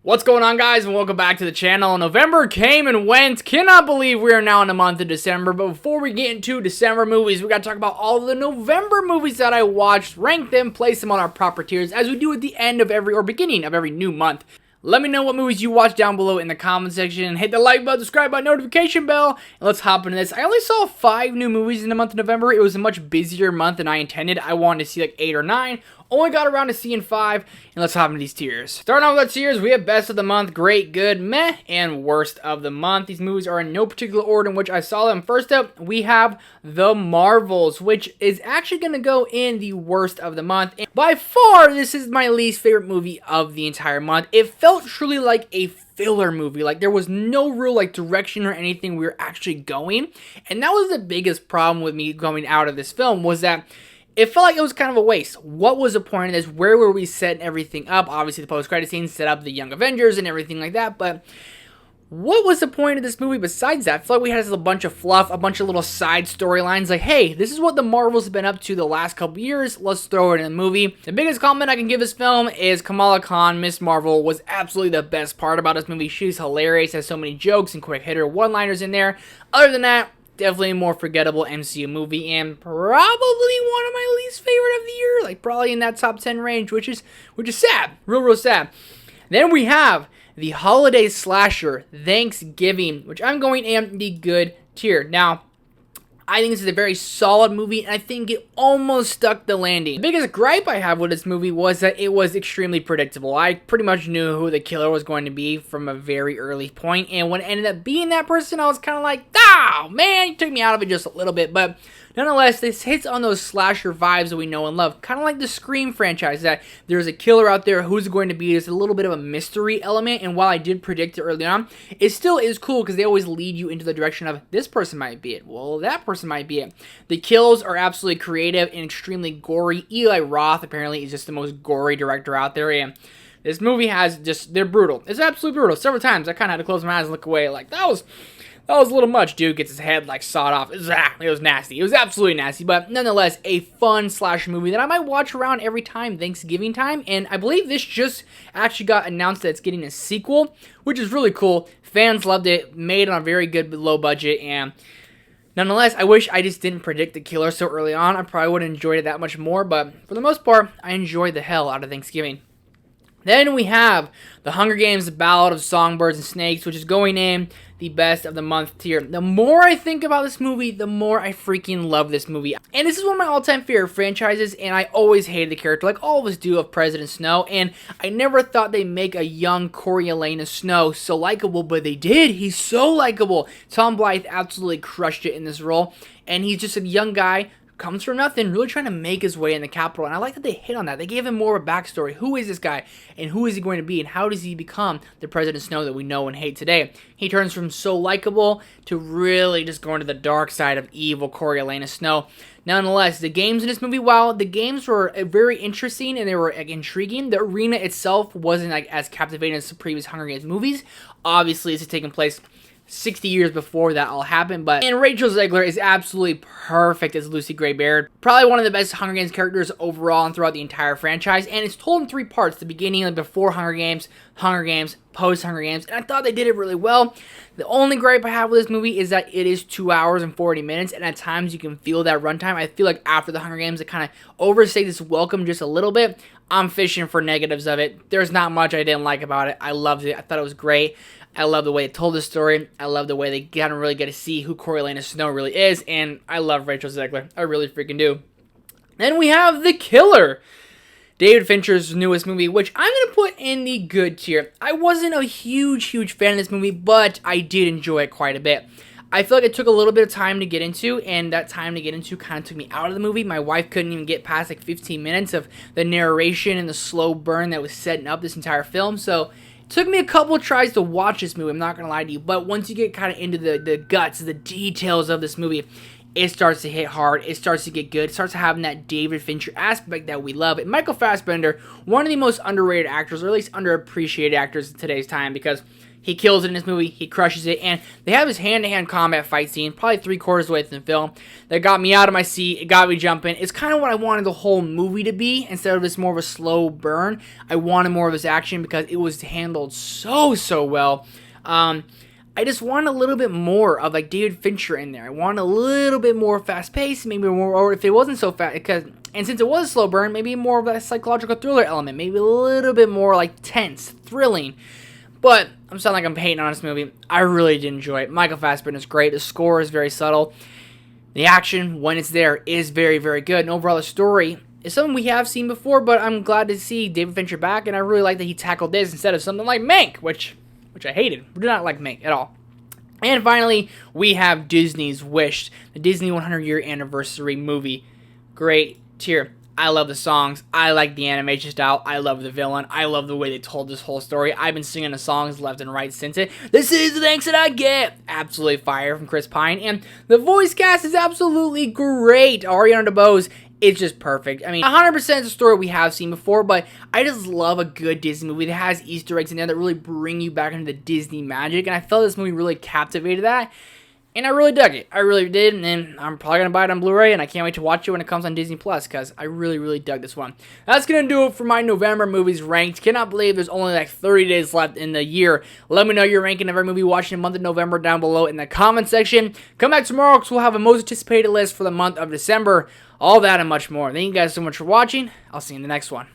What's going on, guys, and welcome back to the channel. November came and went. Cannot believe we are now in the month of December. But before we get into December movies, we got to talk about all the November movies that I watched, rank them, place them on our proper tiers, as we do at the end of every, or beginning of every new month. Let me know what movies you watch down below in the comment section. Hit the like button, subscribe button, notification bell, and let's hop into this. I only saw 5 new movies in the month of November. It was a much busier month than I intended. I wanted to see like 8 or 9. Only got around to seeing 5, and let's hop into these tiers. Starting off with our tiers, we have Best of the Month, Great, Good, Meh, and Worst of the Month. These movies are in no particular order in which I saw them. First up, we have The Marvels, which is actually going to go in the Worst of the Month. And by far, this is my least favorite movie of the entire month. It felt truly like a filler movie. Like, there was no real direction or anything we were actually going. And that was the biggest problem with me going out of this film, was that it felt like it was kind of a waste. What was the point of this? Where were we setting everything up? Obviously, the post-credit scene set up the Young Avengers and everything like that, but what was the point of this movie besides that? I feel like we had a bunch of fluff, a bunch of little side storylines, like, hey, this is what the Marvels have been up to the last couple years, let's throw it in a movie. The biggest compliment I can give this film is Kamala Khan, Miss Marvel, was absolutely the best part about this movie. She's hilarious, has so many jokes and quick hitter one-liners in there. Other than that, definitely a more forgettable MCU movie, and probably one of my least favorite of the year, like probably in that top 10 range, which is sad, real sad. Then we have the holiday slasher, Thanksgiving, which I'm going in the good tier. Now, I think this is a very solid movie, and I think it almost stuck the landing. The biggest gripe I have with this movie was that it was extremely predictable. I pretty much knew who the killer was going to be from a very early point, and when it ended up being that person, I was kind of like, oh, man, you took me out of it just a little bit, but nonetheless, this hits on those slasher vibes that we know and love, kind of like the Scream franchise, that there's a killer out there, who's going to be. There's a little bit of a mystery element, and while I did predict it early on, it still is cool because they always lead you into the direction of, this person might be it, well, that person might be it. The kills are absolutely creative and extremely gory. Eli Roth apparently is just the most gory director out there, and this movie has they're brutal. It's absolutely brutal. Several times I kind of had to close my eyes and look away, like, that was a little much. Dude gets his head sawed off. It was nasty. It was absolutely nasty, but nonetheless, a fun slasher movie that I might watch around every time Thanksgiving time, and I believe this just actually got announced that it's getting a sequel, which is really cool. Fans loved it, made on a very good low budget, and nonetheless, I wish I just didn't predict the killer so early on. I probably would have enjoyed it that much more, but for the most part, I enjoyed the hell out of Thanksgiving. Then we have The Hunger Games, The Ballad of Songbirds and Snakes, which is going in the Best of the Month tier. The more I think about this movie, the more I freaking love this movie. And this is one of my all-time favorite franchises, and I always hated the character, like all of us do, of President Snow, and I never thought they'd make a young Coriolanus Snow so likable, but they did. He's so likable. Tom Blythe absolutely crushed it in this role, and he's just a young guy, comes from nothing, really trying to make his way in the Capitol, and I like that they hit on that. They gave him more of a backstory. Who is this guy, and who is he going to be, and how does he become the President Snow that we know and hate today? He turns from so likable to really just going to the dark side of evil Coriolanus Snow. Nonetheless, the games in this movie, while the games were very interesting and they were intriguing, the arena itself wasn't as captivating as the previous Hunger Games movies. Obviously, this is taking place 60 years before that all happened, and Rachel Zegler is absolutely perfect as Lucy Gray Baird. Probably one of the best Hunger Games characters overall and throughout the entire franchise, and it's told in 3 parts: the beginning, before Hunger Games, post Hunger Games, and I thought they did it really well. The only gripe I have with this movie is that it is 2 hours and 40 minutes, and at times you can feel that runtime. I feel like after the Hunger Games, it kind of overstayed its welcome just a little bit. I'm fishing for negatives of it. There's not much I didn't like about it. I loved it. I thought it was great. I love the way it told the story. I love the way they kind of really get to see who Coriolanus Snow really is, and I love Rachel Zegler. I really freaking do. Then we have The Killer, David Fincher's newest movie, which I'm going to put in the good tier. I wasn't a huge fan of this movie, but I did enjoy it quite a bit. I feel like it took a little bit of time to get into, and that time to get into kind of took me out of the movie. My wife couldn't even get past 15 minutes of the narration and the slow burn that was setting up this entire film, so it took me a couple of tries to watch this movie, I'm not going to lie to you, but once you get kind of into the guts, the details of this movie, it starts to hit hard, it starts to get good, it starts having that David Fincher aspect that we love. And Michael Fassbender, one of the most underrated actors, or at least underappreciated actors in today's time, because He kills it in this movie. He crushes it. And they have his hand-to-hand combat fight scene, probably 3/4 of the way through the film, that got me out of my seat. It got me jumping. It's kind of what I wanted the whole movie to be. Instead of this more of a slow burn, I wanted more of this action because it was handled so well. I just wanted a little bit more of like David Fincher in there. I wanted a little bit more fast paced, maybe more, or if it wasn't so fast, and since it was a slow burn, maybe more of that psychological thriller element, maybe a little bit more like tense, thrilling. But I'm sounding like I'm hating on this movie. I really did enjoy it. Michael Fassbender is great. The score is very subtle. The action, when it's there, is very good. And overall, the story is something we have seen before, but I'm glad to see David Fincher back, and I really like that he tackled this instead of something like Mank, which I hated. I did not like Mank at all. And finally, we have Disney's Wish, the Disney 100-year anniversary movie. Great tier. I love the songs. I like the animation style. I love the villain. I love the way they told this whole story. I've been singing the songs left and right since it. This is the thanks that I get. Absolutely fire from Chris Pine. And the voice cast is absolutely great. Ariana DeBose, it's just perfect. I mean, 100% is a story we have seen before, but I just love a good Disney movie that has Easter eggs in there that really bring you back into the Disney magic. And I felt this movie really captivated that. And I really dug it. I really did, and I'm probably going to buy it on Blu-ray, and I can't wait to watch it when it comes on Disney Plus, because I really dug this one. That's going to do it for my November movies ranked. Cannot believe there's only like 30 days left in the year. Let me know your ranking of every movie watching in the month of November down below in the comment section. Come back tomorrow, because we'll have a most anticipated list for the month of December. All that and much more. Thank you guys so much for watching. I'll see you in the next one.